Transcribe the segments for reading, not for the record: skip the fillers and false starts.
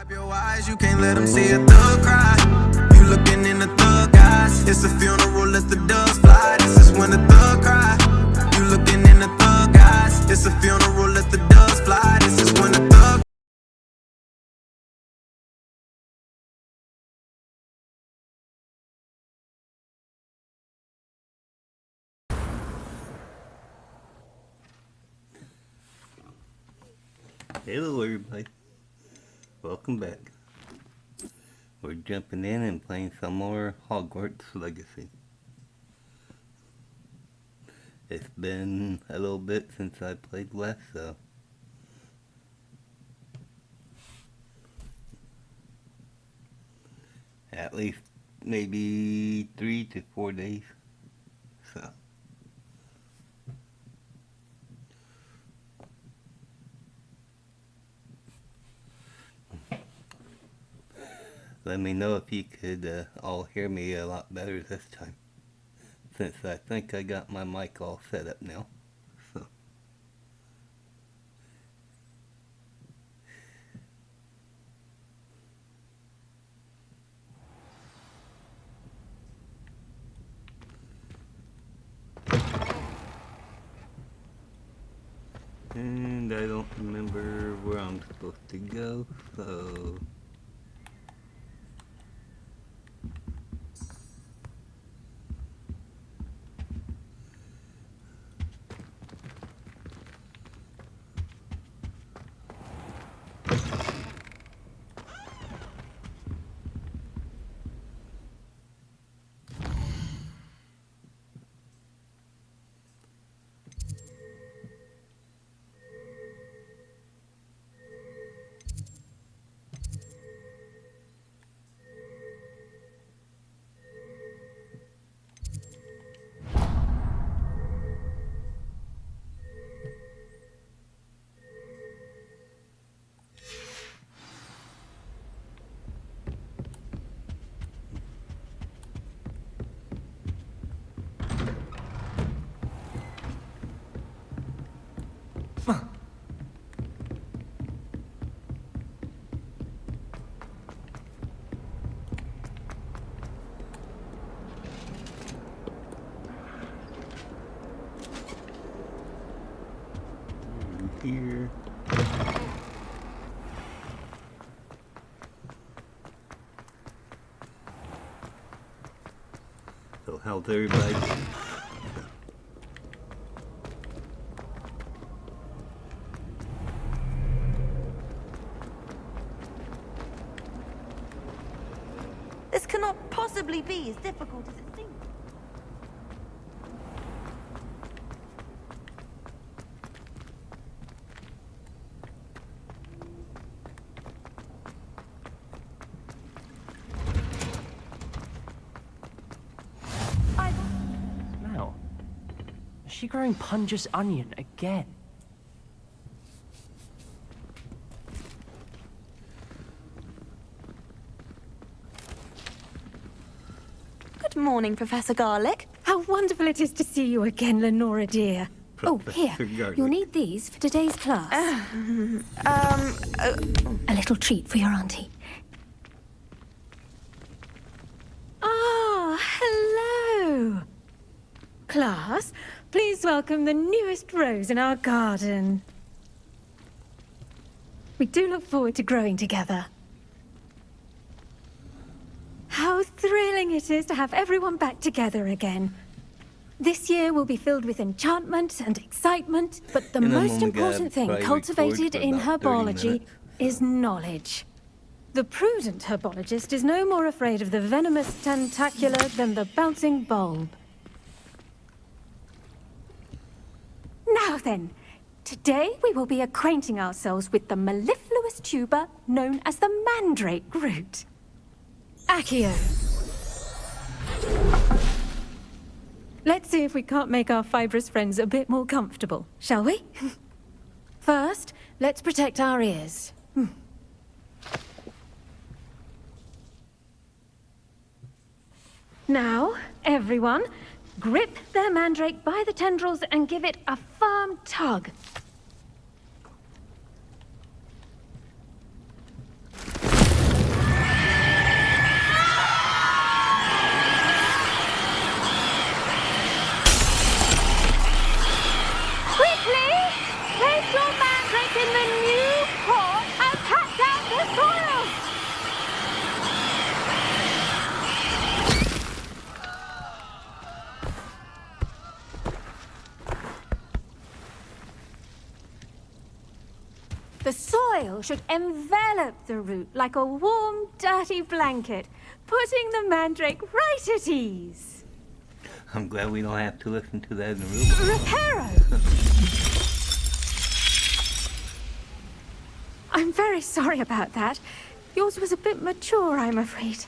Wipe your eyes, you can't let them see a thug cry. You looking in the thug eyes. It's a funeral, let the doves fly. This is when the thug cry. You looking in the thug eyes. It's a funeral, let the doves fly. This is when the thug. Hello everybody, welcome back. We're jumping in and playing some more Hogwarts Legacy. It's been a little bit since I played last, so at least maybe 3 to 4 days. So let me know if you could all hear me a lot better this time, since I think I got my mic all set up now. So and I don't remember where I'm supposed to go, so here. So how's everybody? This cannot possibly be as difficult as it seems. Smell. Is she growing Punja's onion again? Good morning, Professor Garlick. How wonderful it is to see you again, Lenora dear. Oh, here. Professor Garlick. You'll need these for today's class. A little treat for your auntie. Ah, hello. Class, please welcome the newest rose in our garden. We do look forward to growing together. How thrilling it is to have everyone back together again. This year will be filled with enchantment and excitement, but the And then most when we important thing probably cultivated record for in about 30 herbology minutes. is knowledge. The prudent herbologist is no more afraid of the venomous tentacular than the bouncing bulb. Now then, today we will be acquainting ourselves with the mellifluous tuber known as the mandrake root. Accio. Let's see if we can't make our fibrous friends a bit more comfortable, shall we? First, let's protect our ears. Now, everyone, grip their mandrake by the tendrils and give it a firm tug. soil should envelop the root like a warm, dirty blanket, putting the mandrake right at ease. I'm glad we don't have to listen to that in the real world. Reparo! I'm very sorry about that. Yours was a bit mature, I'm afraid.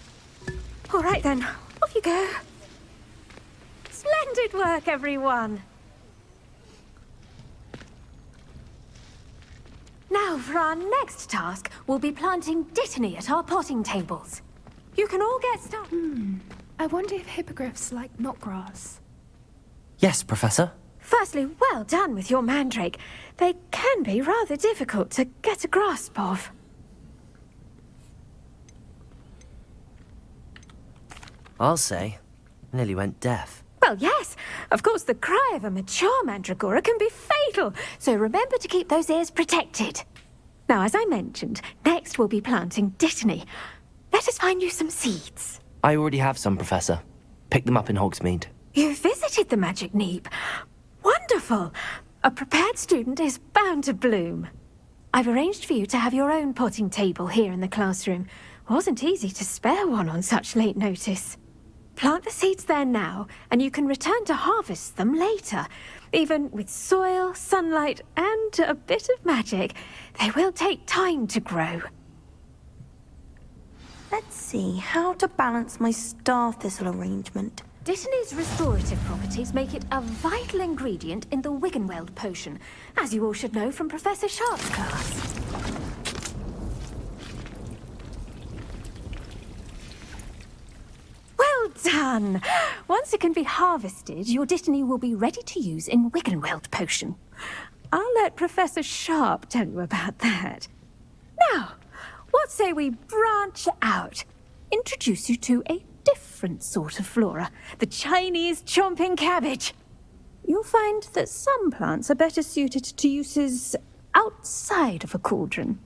All right then, off you go. Splendid work, everyone. Now, for our next task, we'll be planting dittany at our potting tables. You can all get started. I wonder if hippogriffs like knotgrass. Yes, Professor. Firstly, well done with your mandrake. They can be rather difficult to get a grasp of. I'll say. Nearly went deaf. Well, yes. Of course, the cry of a mature mandragora can be fatal, so remember to keep those ears protected. Now, as I mentioned, next we'll be planting dittany. Let us find you some seeds. I already have some, Professor. Picked them up in Hogsmeade. You visited the Magic Neep. Wonderful. A prepared student is bound to bloom. I've arranged for you to have your own potting table here in the classroom. Wasn't easy to spare one on such late notice. Plant the seeds there now, and you can return to harvest them later. Even with soil, sunlight, and a bit of magic, they will take time to grow. Let's see how to balance my star thistle arrangement. Dittany's restorative properties make it a vital ingredient in the Wiggenweld potion, as you all should know from Professor Sharp's class. Well done! Once it can be harvested, your dittany will be ready to use in Wiggenweld potion. I'll let Professor Sharp tell you about that. Now, what say we branch out? Introduce you to a different sort of flora, the Chinese chomping cabbage. You'll find that some plants are better suited to uses outside of a cauldron.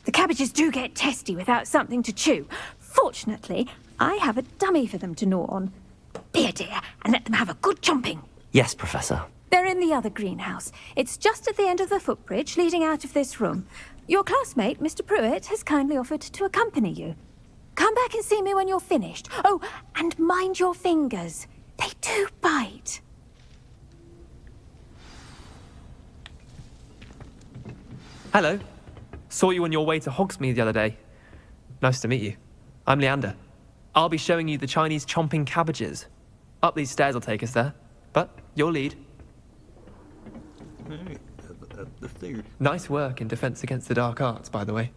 The cabbages do get testy without something to chew. Fortunately, I have a dummy for them to gnaw on. Be a dear and let them have a good chomping. Yes, Professor. They're in the other greenhouse. It's just at the end of the footbridge leading out of this room. Your classmate, Mr. Pruitt, has kindly offered to accompany you. Come back and see me when you're finished. Oh, and mind your fingers. They do bite. Hello. Saw you on your way to Hogsmeade the other day. Nice to meet you. I'm Leander. I'll be showing you the Chinese chomping cabbages. Up these stairs will take us there. But your lead. Alright, up the stairs. Nice work in Defense Against the Dark Arts, by the way.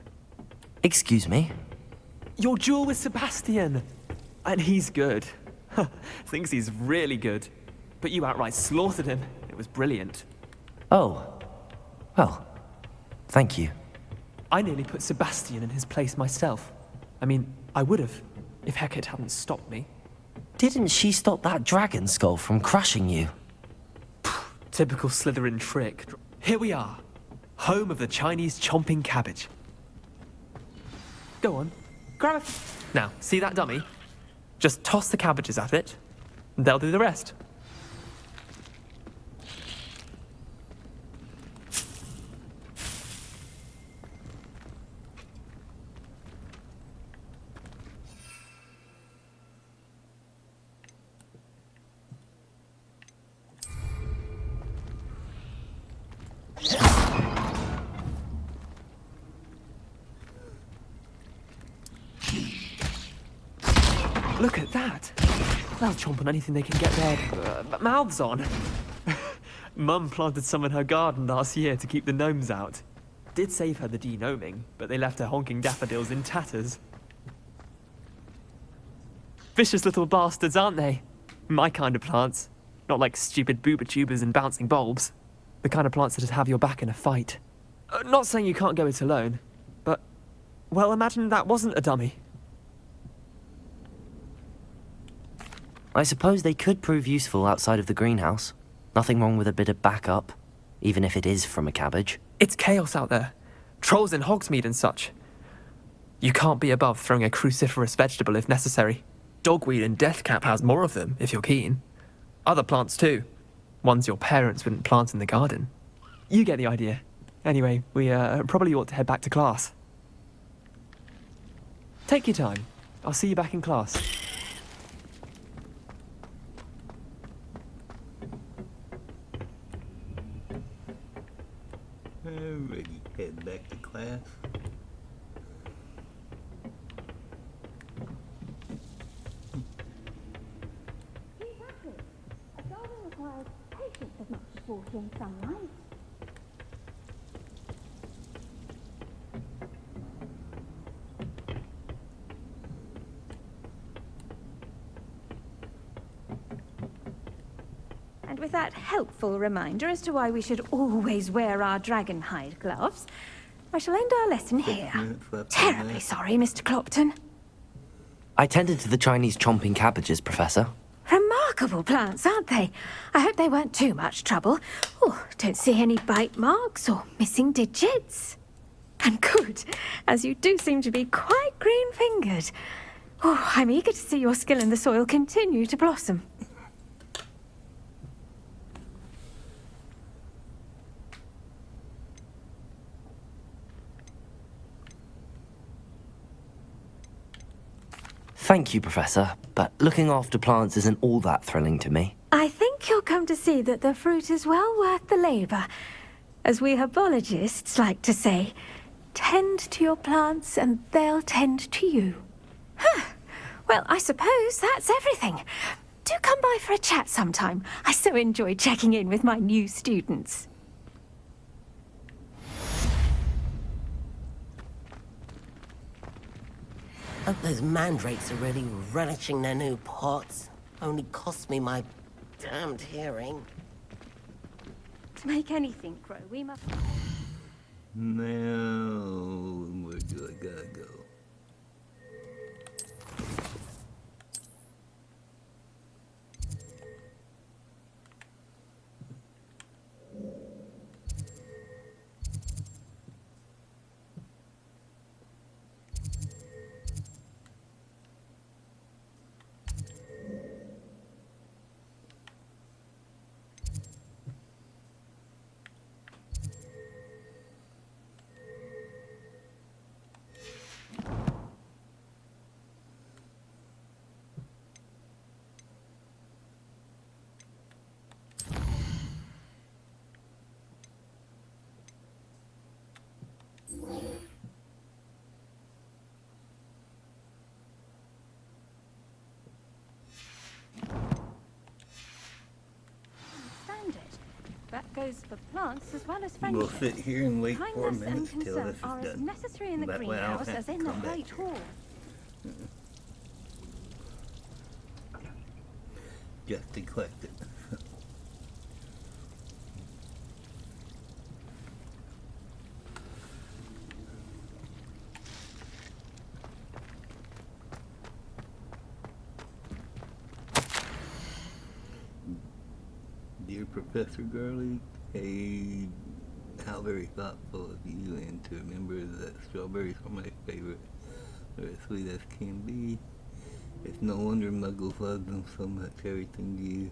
Excuse me? Your duel with Sebastian! And he's good. Thinks he's really good. But you outright slaughtered him. It was brilliant. Oh. Well, thank you. I nearly put Sebastian in his place myself. I mean, I would have, if Hecate hadn't stopped me. Didn't she stop that dragon skull from crushing you? Typical Slytherin trick. Here we are. Home of the Chinese chomping cabbage. Go on. Grab it. Now, see that dummy? Just toss the cabbages at it, and they'll do the rest. Look at that! They'll chomp on anything they can get their mouths on. Mum planted some in her garden last year to keep the gnomes out. Did save her the de-gnoming, but they left her honking daffodils in tatters. Vicious little bastards, aren't they? My kind of plants. Not like stupid booba tubers and bouncing bulbs. The kind of plants that just have your back in a fight. Not saying you can't go it alone, but... well, imagine that wasn't a dummy. I suppose they could prove useful outside of the greenhouse. Nothing wrong with a bit of backup, even if it is from a cabbage. It's chaos out there. Trolls in Hogsmeade and such. You can't be above throwing a cruciferous vegetable if necessary. Dogweed and deathcap has more of them, if you're keen. Other plants too. Ones your parents wouldn't plant in the garden. You get the idea. Anyway, we probably ought to head back to class. Take your time. I'll see you back in class. Alrighty, head back to class. A garden requires patience as much as water and sunlight. And with that helpful reminder as to why we should always wear our dragon hide gloves, I shall end our lesson here. minutes left on Terribly that. sorry, Mr. Clopton. I tended to the Chinese chomping cabbages, Professor. Remarkable plants, aren't they? I hope they weren't too much trouble. Oh, don't see any bite marks or missing digits. And good, as you do seem to be quite green-fingered. Oh, I'm eager to see your skill in the soil continue to blossom. Thank you, Professor, but looking after plants isn't all that thrilling to me. I think you'll come to see that the fruit is well worth the labour. As we herbologists like to say, tend to your plants and they'll tend to you. Huh. Well, I suppose that's everything. Do come by for a chat sometime. I so enjoy checking in with my new students. Hope those mandrakes are really relishing their new pots. Only cost me my damned hearing. To make anything grow, we must... Now, where do I gotta go? Standard. That goes for plants as well as We'll friendship. sit here and wait 4 Kindness and minutes till concern this is are as done. necessary in the That way I don't greenhouse have as to in the come back Great here. Hall. Just to collect it. Dear Professor Garlic, hey, how very thoughtful of you, and to remember that strawberries are my favorite. They're as sweet as can be. It's no wonder Muggles love them so much. Everything you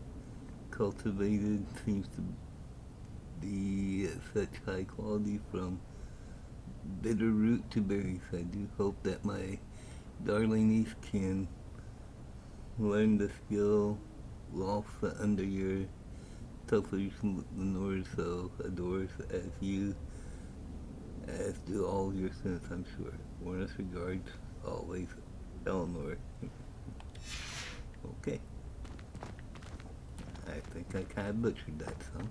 cultivated seems to be at such high quality, from bitter root to berries. I do hope that my darling niece can learn the skill lost under your tutelage. Lenore so adores as you, as do all your students, I'm sure. Warmest regards, always, Eleanor. Okay. I think I kind of butchered that some.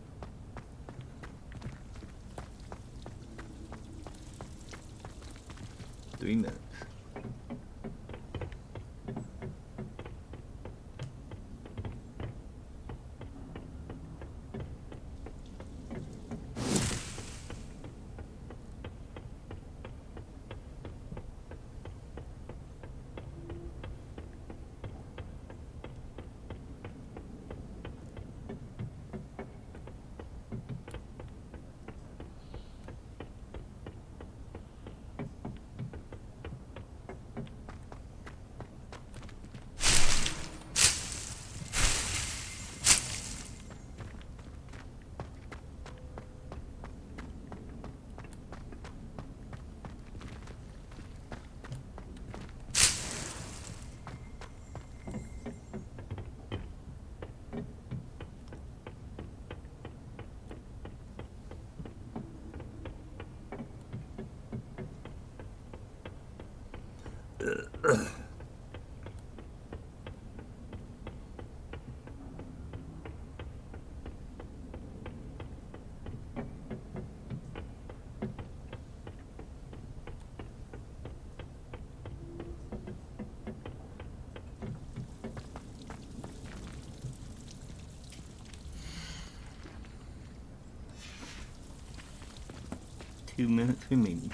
Three minutes. 2 minutes remaining.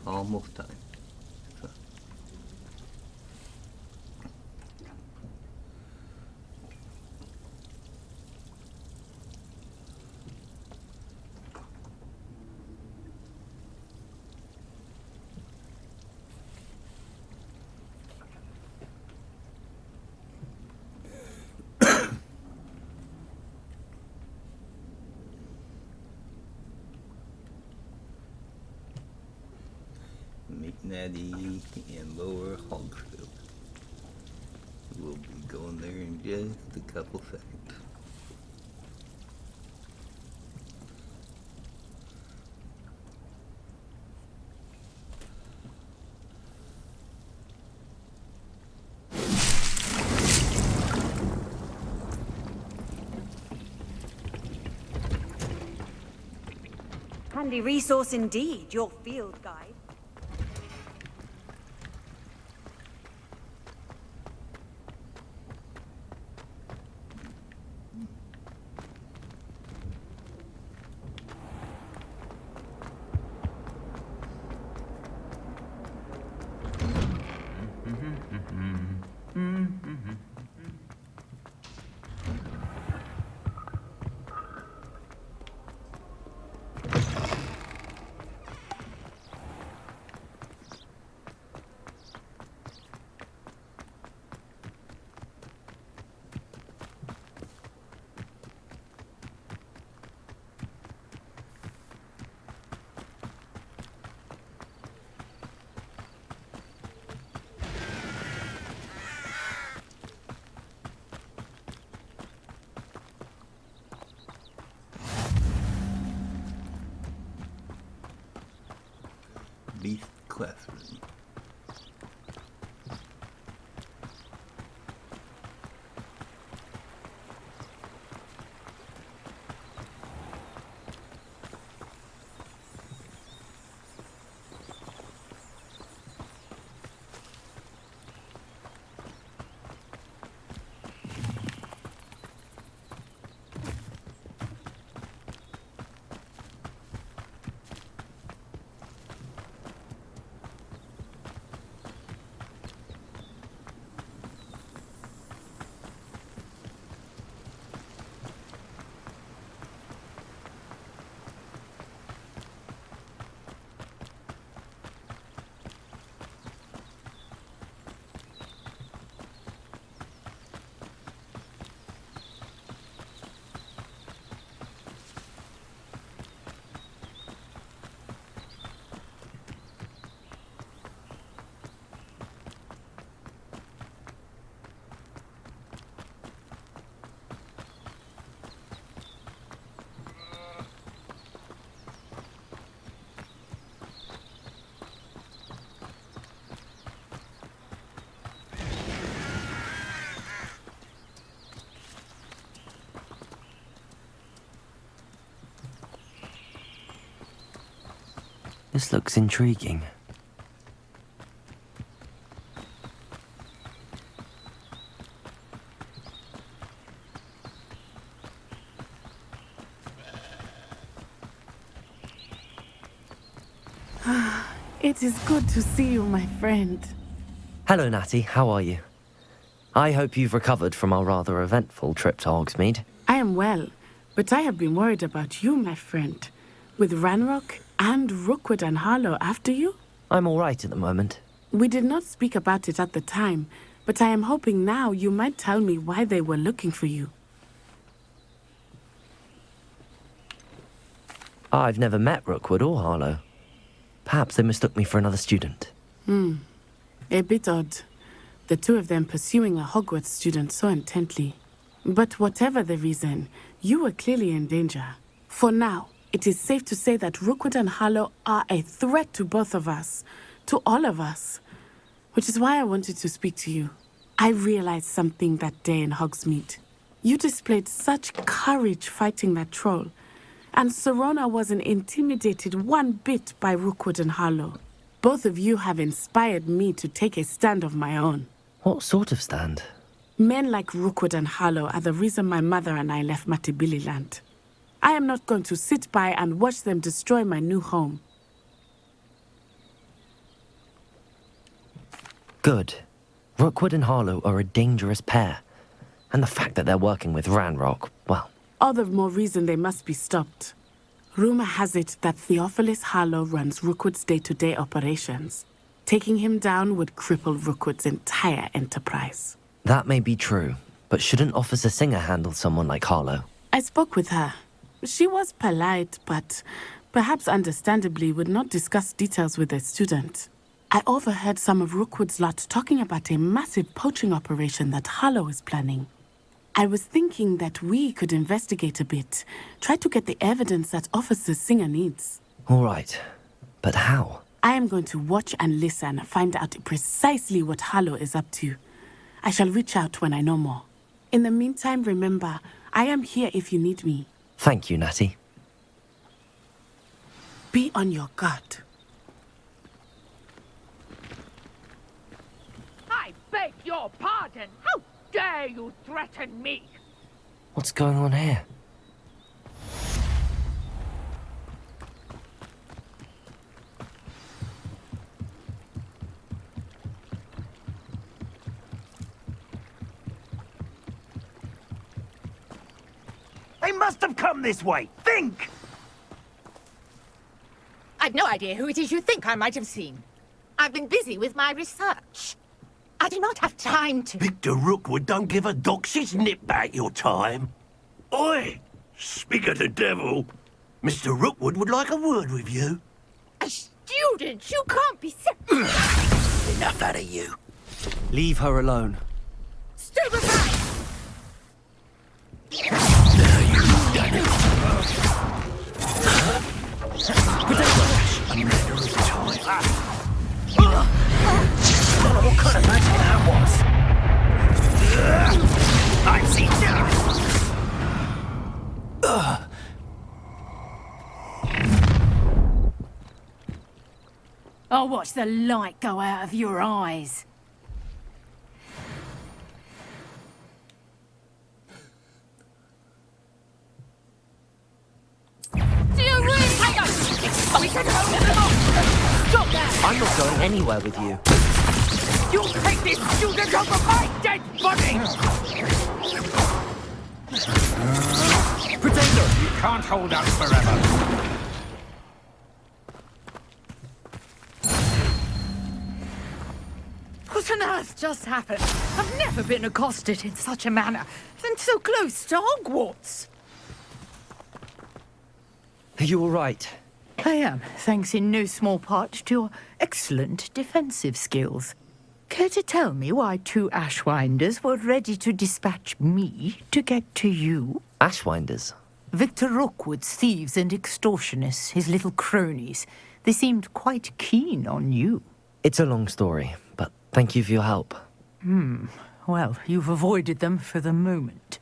Almost time. McNatty and Lower Hogsville. We'll be going there in just a couple seconds. Handy resource indeed, your field guide. Beast classroom. This looks intriguing. It is good to see you, my friend. Hello, Natty. How are you? I hope you've recovered from our rather eventful trip to Hogsmeade. I am well, but I have been worried about you, my friend. With Ranrock and Rookwood and Harlow after you? I'm all right at the moment. We did not speak about it at the time, but I am hoping now you might tell me why they were looking for you. I've never met Rookwood or Harlow. Perhaps they mistook me for another student. A bit odd. The two of them pursuing a Hogwarts student so intently. But whatever the reason, you were clearly in danger. For now, it is safe to say that Rookwood and Harlow are a threat to both of us. To all of us. Which is why I wanted to speak to you. I realized something that day in Hogsmeade. You displayed such courage fighting that troll. And Serona wasn't intimidated one bit by Rookwood and Harlow. Both of you have inspired me to take a stand of my own. What sort of stand? Men like Rookwood and Harlow are the reason my mother and I left Matibili land. I am not going to sit by and watch them destroy my new home. Good. Rookwood and Harlow are a dangerous pair. And the fact that they're working with Ranrock, well... All the more reason they must be stopped. Rumor has it that Theophilus Harlow runs Rookwood's day-to-day operations. Taking him down would cripple Rookwood's entire enterprise. That may be true, but shouldn't Officer Singer handle someone like Harlow? I spoke with her. She was polite, but perhaps understandably would not discuss details with a student. I overheard some of Rookwood's lot talking about a massive poaching operation that Harlow is planning. I was thinking that we could investigate a bit, try to get the evidence that Officer Singer needs. All right, but how? I am going to watch and listen, find out precisely what Harlow is up to. I shall reach out when I know more. In the meantime, remember, I am here if you need me. Thank you, Natty. Be on your guard. I beg your pardon. How dare you threaten me? What's going on here? They must have come this way. Think! I've no idea who it is you think I might have seen. I've been busy with my research. I do not have time to... Victor Rookwood don't give a doxy's nip back your time. Oi! Speak of the devil. Mr. Rookwood would like a word with you. A student? You can't be Enough out of you. Leave her alone. Stupefy! Now you've done it. A matter of time. What kind of magic that was? I see now. I'll watch the light go out of your eyes. Do you really take us? We can hold them off! Stop that! I'm not going anywhere with you. You'll take this student off of my dead body! Pretender, you can't hold out forever. What on earth just happened? I've never been accosted in such a manner, and so close to Hogwarts. Are you all right? I am, thanks in no small part to your excellent defensive skills. Care to tell me why two Ashwinders were ready to dispatch me to get to you? Ashwinders? Victor Rookwood's thieves and extortionists, his little cronies. They seemed quite keen on you. It's a long story, but thank you for your help. Well, you've avoided them for the moment.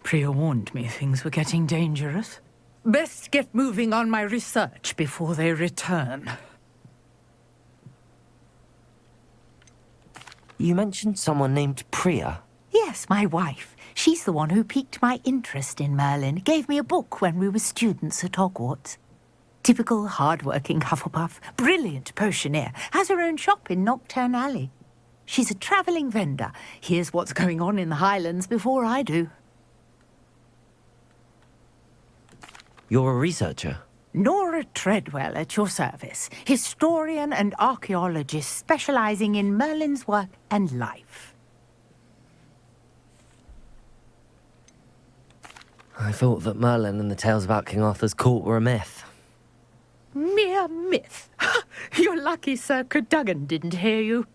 Priya warned me things were getting dangerous. Best get moving on my research before they return. You mentioned someone named Priya. Yes, my wife. She's the one who piqued my interest in Merlin. Gave me a book when we were students at Hogwarts. Typical hard-working Hufflepuff, brilliant potioneer, has her own shop in Knockturn Alley. She's a travelling vendor. Hears what's going on in the Highlands before I do. You're a researcher? Nora Treadwell at your service, historian and archaeologist specialising in Merlin's work and life. I thought that Merlin and the tales about King Arthur's court were a myth. Mere myth. You're lucky Sir Cadogan didn't hear you.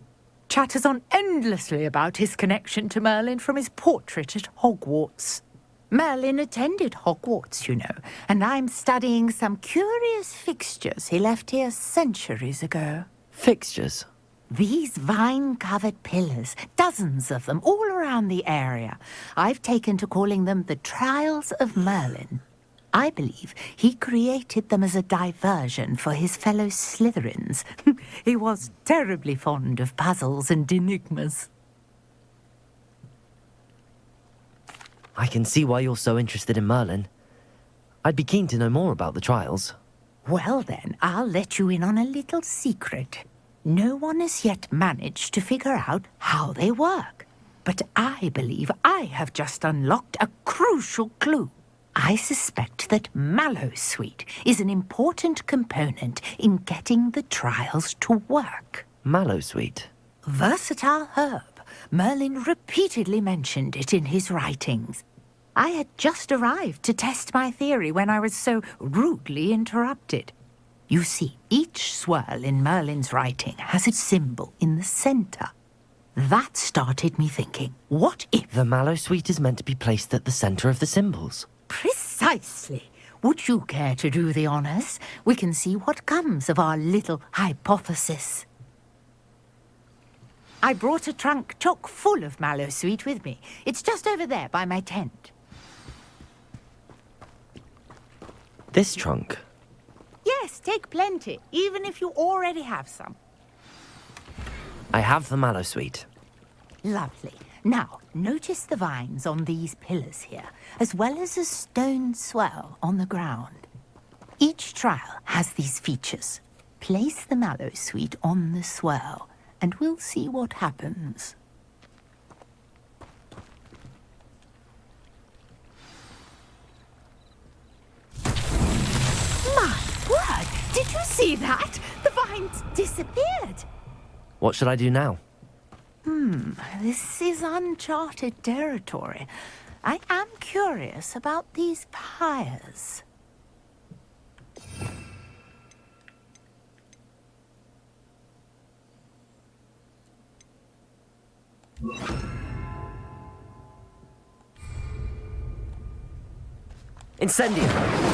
Chatters on endlessly about his connection to Merlin from his portrait at Hogwarts. Merlin attended Hogwarts, you know, and I'm studying some curious fixtures he left here centuries ago. Fixtures? These vine-covered pillars, dozens of them, all around the area. I've taken to calling them the Trials of Merlin. I believe he created them as a diversion for his fellow Slytherins. He was terribly fond of puzzles and enigmas. I can see why you're so interested in Merlin. I'd be keen to know more about the trials. Well then, I'll let you in on a little secret. No one has yet managed to figure out how they work. But I believe I have just unlocked a crucial clue. I suspect that Mallowsweet is an important component in getting the trials to work. Mallowsweet? Versatile herb. Merlin repeatedly mentioned it in his writings. I had just arrived to test my theory when I was so rudely interrupted. You see, each swirl in Merlin's writing has its symbol in the centre. That started me thinking, what if... The Mallowsweet is meant to be placed at the centre of the symbols. Precisely. Would you care to do the honours? We can see what comes of our little hypothesis. I brought a trunk chock full of Mallowsweet with me. It's just over there by my tent. This trunk? Yes, take plenty, even if you already have some. I have the Mallowsweet. Lovely. Now, notice the vines on these pillars here, as well as a stone swell on the ground. Each trial has these features. Place the Mallowsweet on the swirl, and we'll see what happens. My word! Did you see that? The vines disappeared! What should I do now? This is uncharted territory. I am curious about these pyres. Incendio!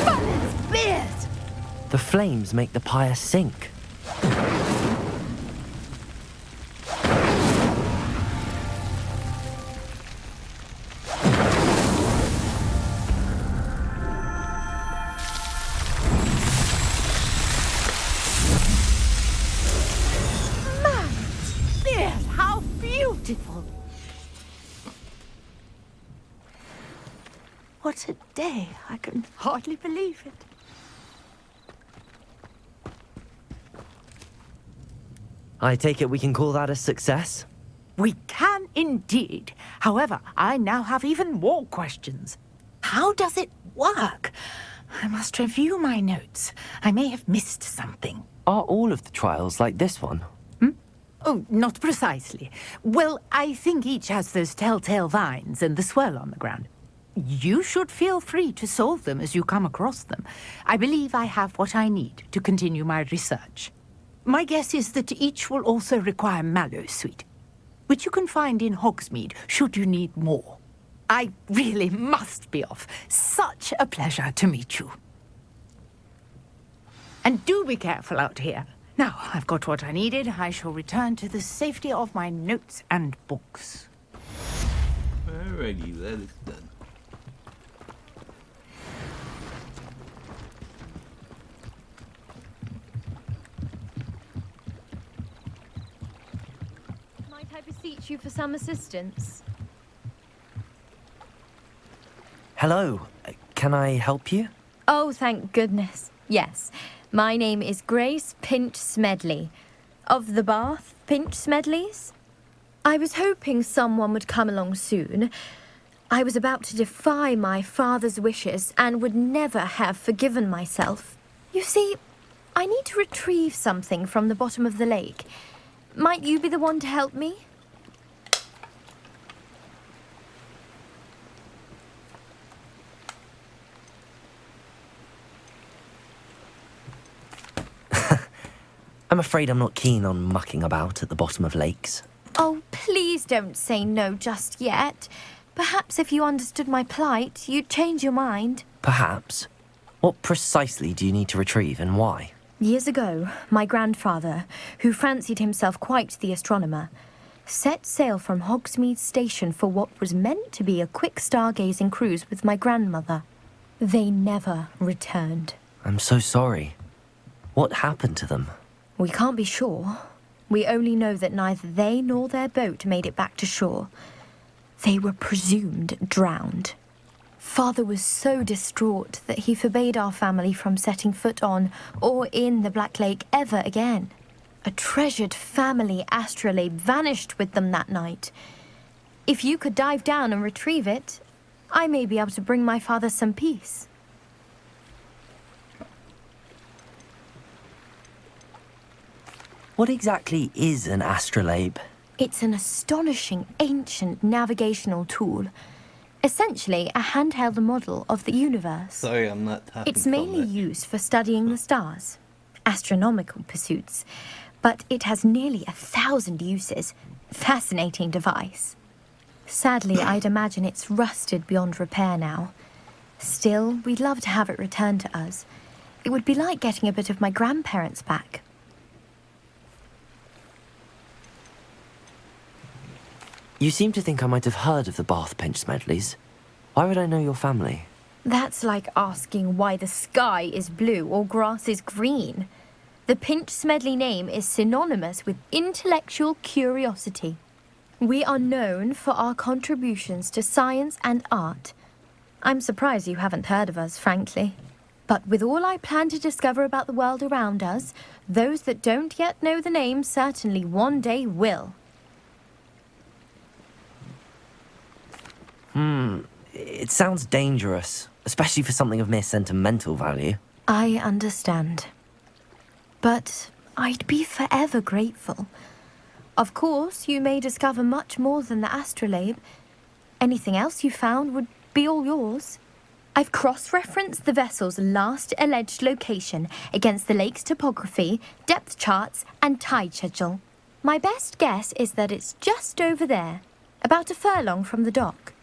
Merlin's beard! The flames make the pyre sink. Merlin's beard! How beautiful! What a day! I can hardly believe it. I take it we can call that a success? We can indeed. However, I now have even more questions. How does it work? I must review my notes. I may have missed something. Are all of the trials like this one? Oh, not precisely. Well, I think each has those telltale vines and the swirl on the ground. You should feel free to solve them as you come across them. I believe I have what I need to continue my research. My guess is that each will also require Mallowsweet, which you can find in Hogsmeade should you need more. I really must be off. Such a pleasure to meet you. And do be careful out here. Now, I've got what I needed. I shall return to the safety of my notes and books. Alrighty, that is done. for some assistance? Hello. Can I help you? Oh, thank goodness. Yes. My name is Grace Pinch Smedley. Of the Bath Pinch Smedleys? I was hoping someone would come along soon. I was about to defy my father's wishes and would never have forgiven myself. You see, I need to retrieve something from the bottom of the lake. Might you be the one to help me? I'm afraid I'm not keen on mucking about at the bottom of lakes. Oh, please don't say no just yet. Perhaps if you understood my plight, you'd change your mind. Perhaps. What precisely do you need to retrieve and why? Years ago, my grandfather, who fancied himself quite the astronomer, set sail from Hogsmeade Station for what was meant to be a quick stargazing cruise with my grandmother. They never returned. I'm so sorry. What happened to them? We can't be sure. We only know that neither they nor their boat made it back to shore. They were presumed drowned. Father was so distraught that he forbade our family from setting foot on or in the Black Lake ever again. A treasured family astrolabe vanished with them that night. If you could dive down and retrieve it, I may be able to bring my father some peace. What exactly is an astrolabe? It's an astonishing ancient navigational tool. Essentially, a handheld model of the universe. Sorry, I'm not talking It's mainly used for studying the stars, astronomical pursuits, but it has nearly 1,000 uses. Fascinating device. Sadly, I'd imagine it's rusted beyond repair now. Still, we'd love to have it returned to us. It would be like getting a bit of my grandparents back. You seem to think I might have heard of the Bath Pinch Smedleys. Why would I know your family? That's like asking why the sky is blue or grass is green. The Pinch Smedley name is synonymous with intellectual curiosity. We are known for our contributions to science and art. I'm surprised you haven't heard of us, frankly. But with all I plan to discover about the world around us, those that don't yet know the name certainly one day will. It sounds dangerous, especially for something of mere sentimental value. I understand. But I'd be forever grateful. Of course, you may discover much more than the astrolabe. Anything else you found would be all yours. I've cross-referenced the vessel's last alleged location against the lake's topography, depth charts, and tide schedule. My best guess is that it's just over there, about a furlong from the dock.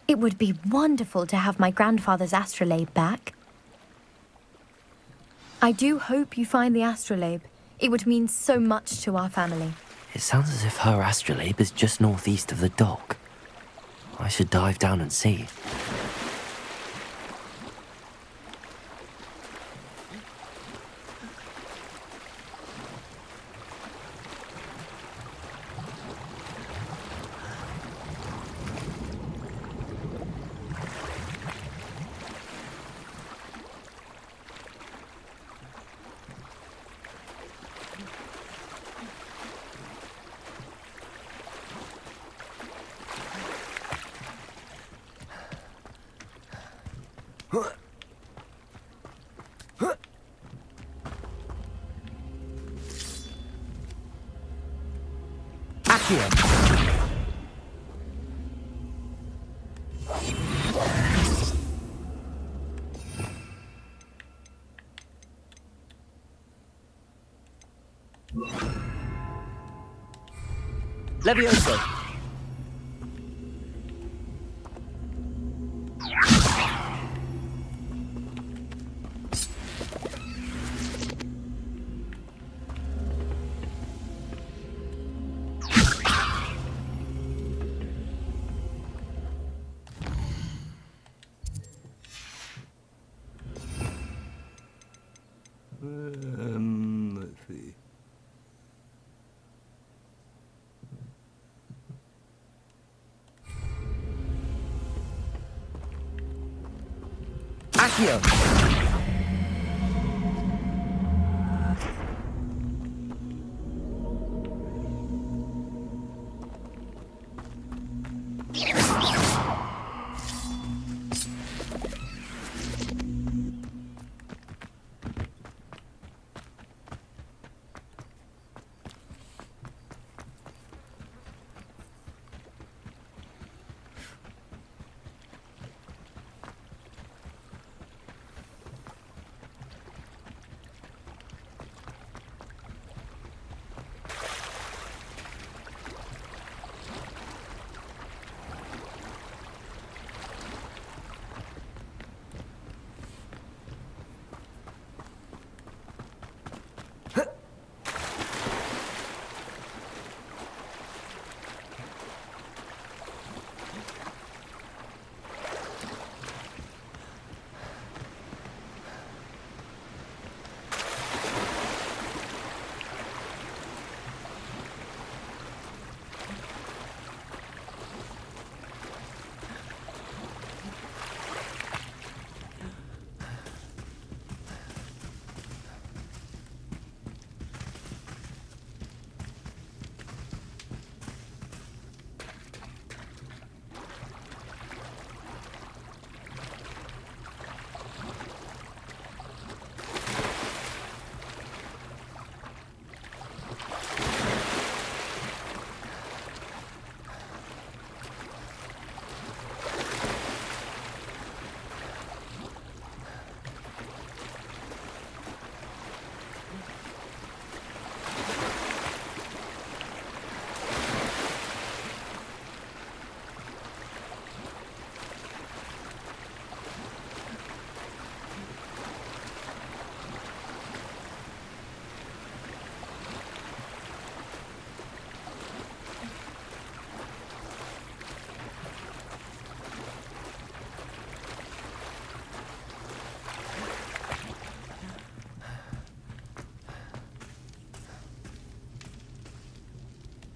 It would be wonderful to have my grandfather's astrolabe back. I do hope you find the astrolabe. It would mean so much to our family. It sounds as if her astrolabe is just northeast of the dock. I should dive down and see. Levioso! Let's see. Accio!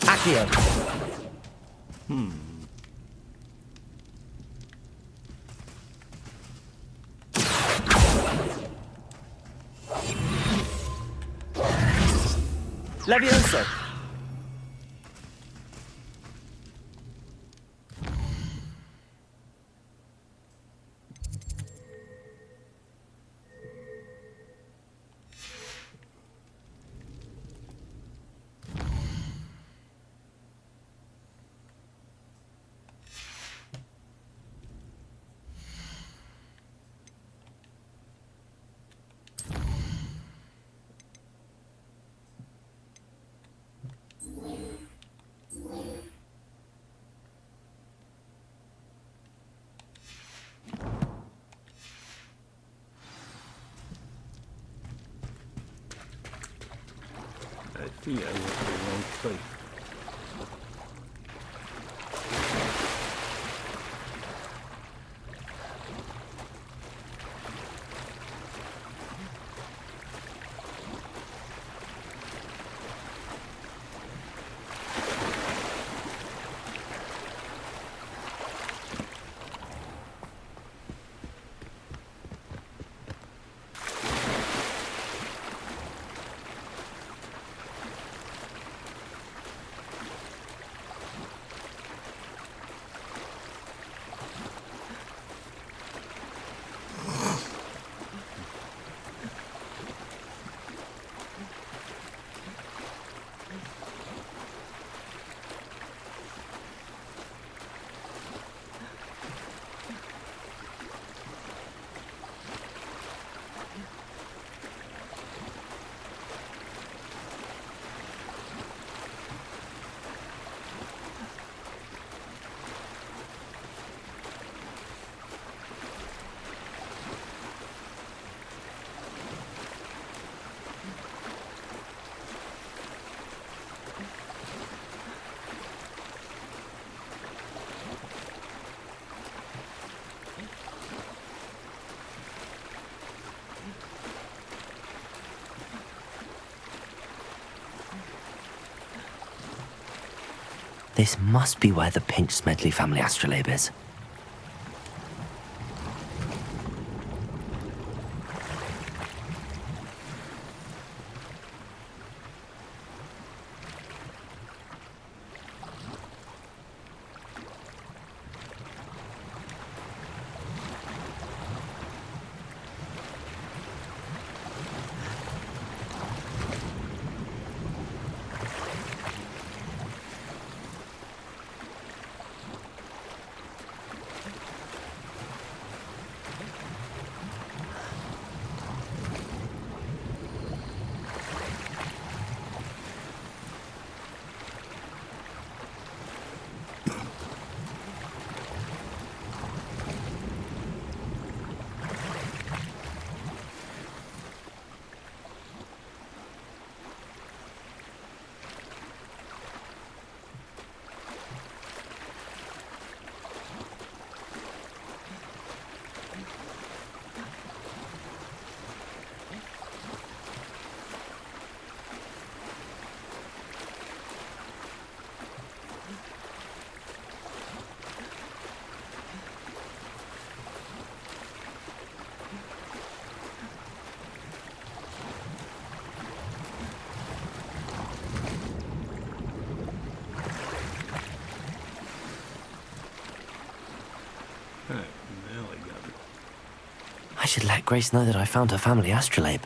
Accio! Levioso! I see I went to the wrong place. This must be where the Pinch Smedley family astrolabe is. Alright, now I got it. I should let Grace know that I found her family astrolabe.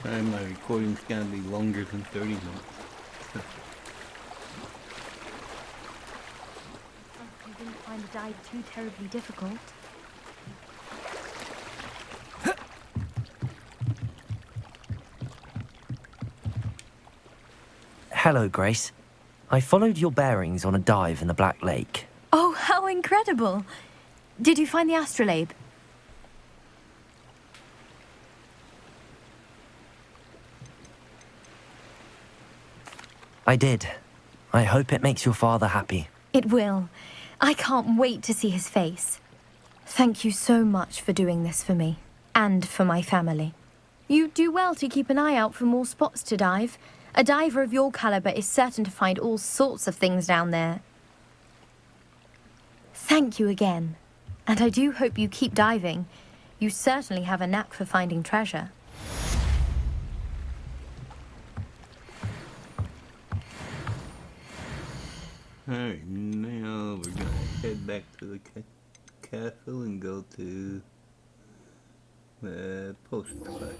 Sorry, my recording's gonna be longer than 30 minutes. You didn't find the dive too terribly difficult. Hello, Grace. I followed your bearings on a dive in the Black Lake. Oh, how incredible! Did you find the astrolabe? I did. I hope it makes your father happy. It will. I can't wait to see his face. Thank you so much for doing this for me, and for my family. You do well to keep an eye out for more spots to dive. A diver of your caliber is certain to find all sorts of things down there. Thank you again. And I do hope you keep diving. You certainly have a knack for finding treasure. Alright, now we're gonna head back to the castle and go to the post office.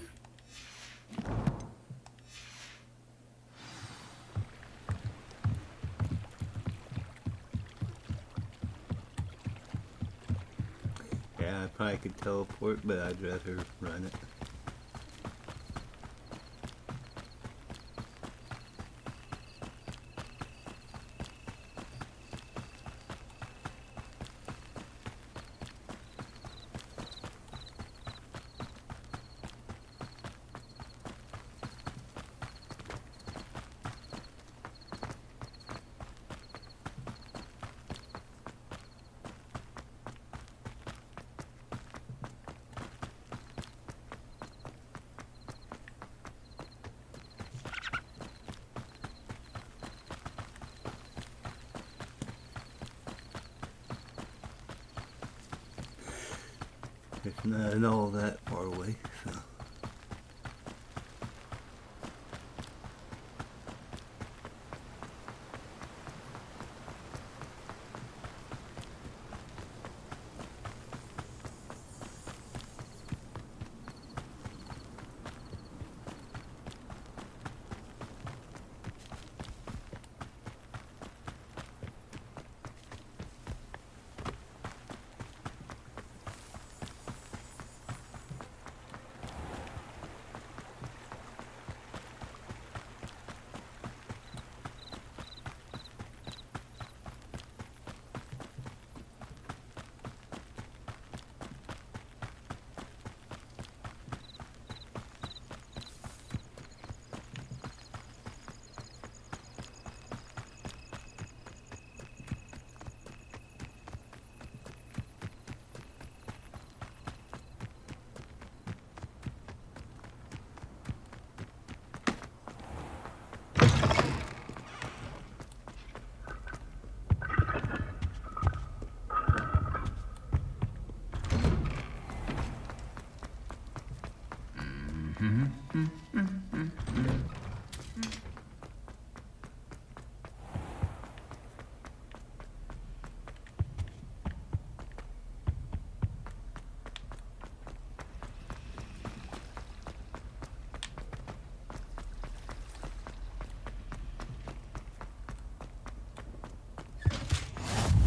Yeah, I probably could teleport, but I'd rather run it. It's not all that far away, so.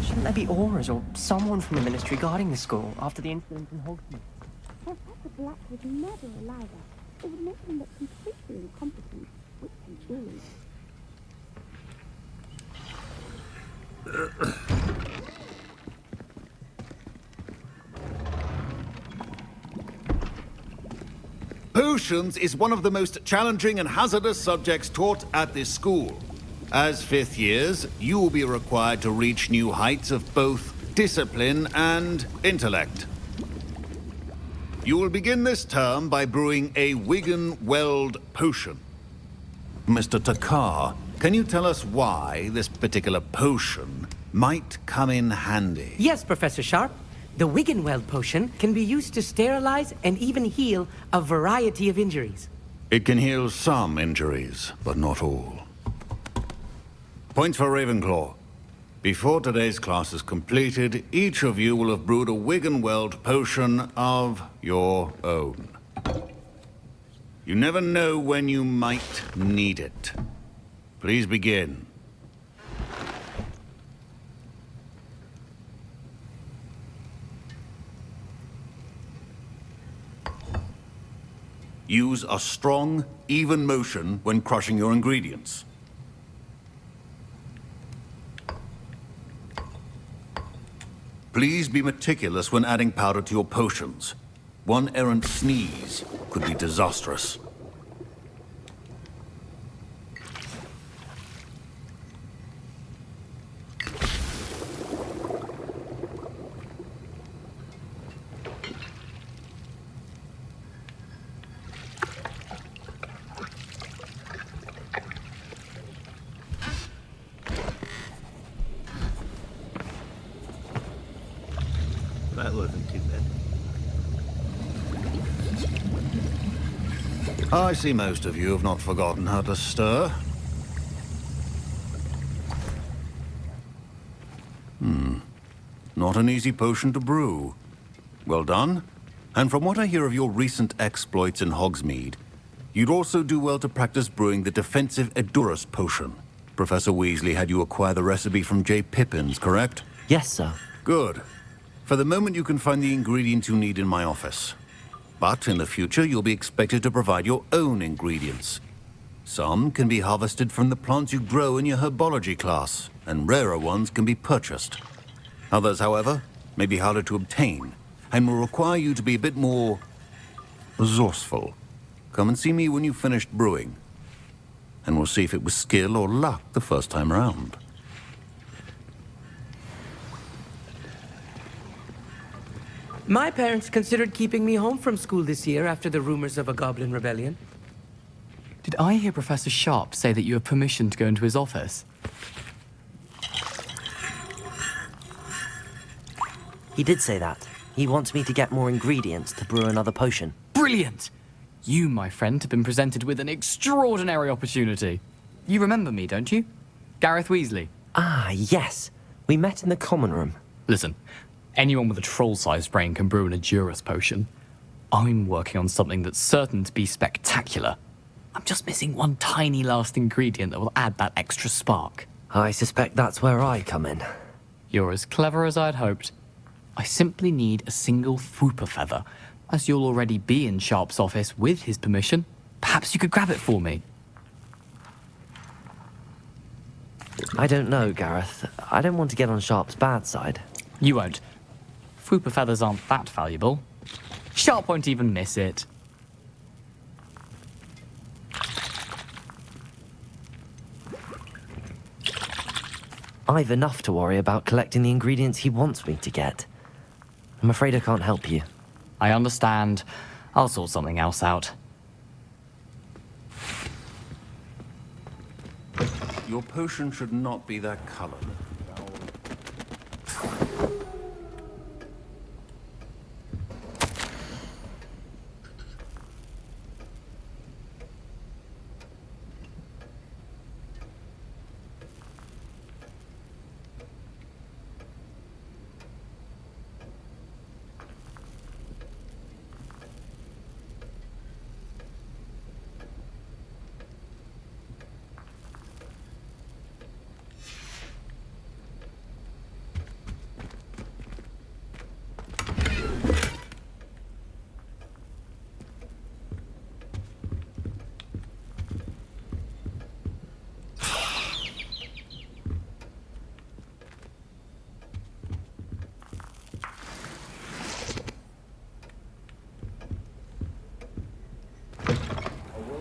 Shouldn't there be aurors or someone from the ministry guarding the school after the incident in Hogwarts? Professor Black would never allow that. It would make him look completely incompetent, which he is. Potions is one of the most challenging and hazardous subjects taught at this school. As fifth years, you will be required to reach new heights of both discipline and intellect. You will begin this term by brewing a Wigan Weld potion. Mr. Takar, can you tell us why this particular potion might come in handy? Yes, Professor Sharp. The Wiggenweld potion can be used to sterilize and even heal a variety of injuries. It can heal some injuries, but not all. Points for Ravenclaw. Before today's class is completed, each of you will have brewed a Wiggenweld potion of your own. You never know when you might need it. Please begin. Use a strong, even motion when crushing your ingredients. Please be meticulous when adding powder to your potions. One errant sneeze could be disastrous. That wasn't too bad. I see most of you have not forgotten how to stir. Not an easy potion to brew. Well done. And from what I hear of your recent exploits in Hogsmeade, you'd also do well to practice brewing the defensive Edurus potion. Professor Weasley had you acquire the recipe from J. Pippins, correct? Yes, sir. Good. For the moment, you can find the ingredients you need in my office. But in the future, you'll be expected to provide your own ingredients. Some can be harvested from the plants you grow in your herbology class, and rarer ones can be purchased. Others, however, may be harder to obtain, and will require you to be a bit more resourceful. Come and see me when you've finished brewing, and we'll see if it was skill or luck the first time around. My parents considered keeping me home from school this year after the rumors of a goblin rebellion. Did I hear Professor Sharp say that you have permission to go into his office? He did say that. He wants me to get more ingredients to brew another potion. Brilliant! You, my friend, have been presented with an extraordinary opportunity. You remember me, don't you? Gareth Weasley. Ah, yes. We met in the common room. Listen, anyone with a troll-sized brain can brew an Edurus potion. I'm working on something that's certain to be spectacular. I'm just missing one tiny last ingredient that will add that extra spark. I suspect that's where I come in. You're as clever as I'd hoped. I simply need a single Fwooper feather. As you'll already be in Sharp's office with his permission, perhaps you could grab it for me. I don't know, Gareth. I don't want to get on Sharp's bad side. You won't. Fwooper feathers aren't that valuable. Sharp won't even miss it. I've enough to worry about collecting the ingredients he wants me to get. I'm afraid I can't help you. I understand. I'll sort something else out. Your potion should not be that colored.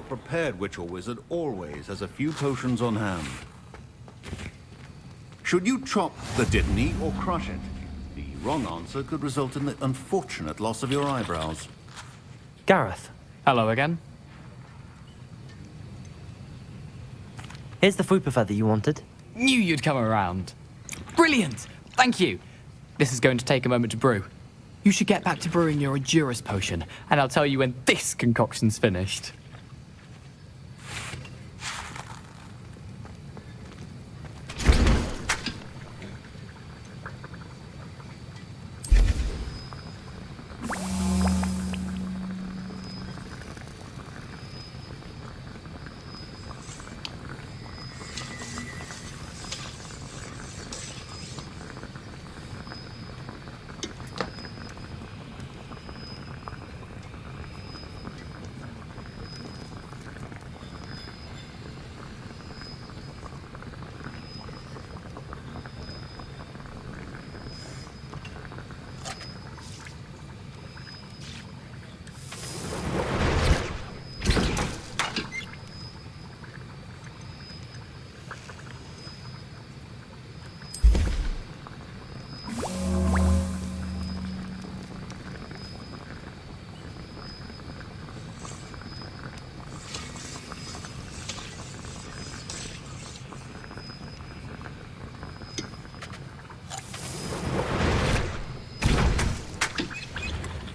Prepared witch or wizard always has a few potions on hand. Should you chop the dittany or crush it? The wrong answer could result in the unfortunate loss of your eyebrows. Gareth. Hello again. Here's the fupa feather you wanted. Knew you'd come around. Brilliant! Thank you. This is going to take a moment to brew. You should get back to brewing your Endurus potion, and I'll tell you when this concoction's finished.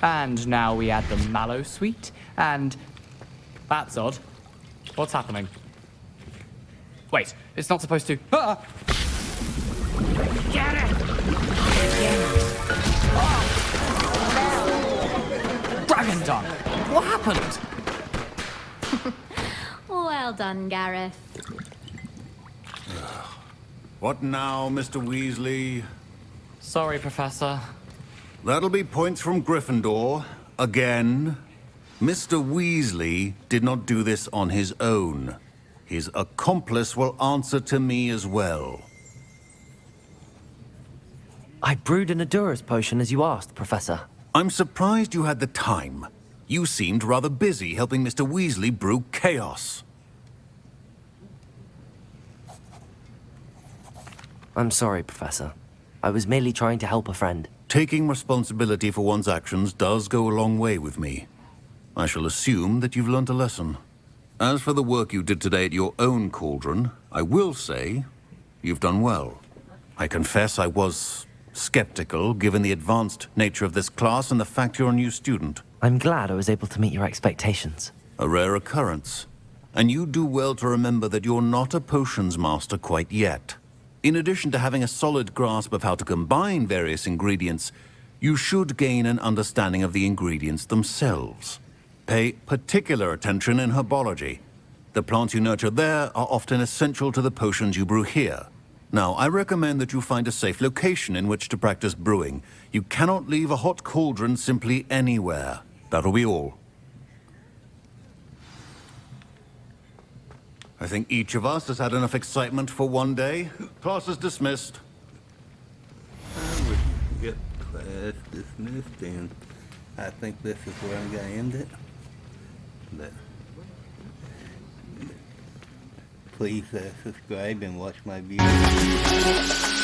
And now we add the mallow sweet, and... That's odd. What's happening? Wait, it's not supposed to... Ah! Get it! Dragon Dung! What happened? Well done, Gareth. What now, Mr. Weasley? Sorry, Professor. That'll be points from Gryffindor. Again. Mr. Weasley did not do this on his own. His accomplice will answer to me as well. I brewed an Endurus potion as you asked, Professor. I'm surprised you had the time. You seemed rather busy helping Mr. Weasley brew chaos. I'm sorry, Professor. I was merely trying to help a friend. Taking responsibility for one's actions does go a long way with me. I shall assume that you've learnt a lesson. As for the work you did today at your own cauldron, I will say you've done well. I confess I was skeptical, given the advanced nature of this class and the fact you're a new student. I'm glad I was able to meet your expectations. A rare occurrence. And you do well to remember that you're not a potions master quite yet. In addition to having a solid grasp of how to combine various ingredients, you should gain an understanding of the ingredients themselves. Pay particular attention in herbology. The plants you nurture there are often essential to the potions you brew here. Now, I recommend that you find a safe location in which to practice brewing. You cannot leave a hot cauldron simply anywhere. That'll be all. I think each of us has had enough excitement for one day. Class is dismissed. I would get class dismissed, and I think this is where I'm going to end it. But please subscribe and watch my videos.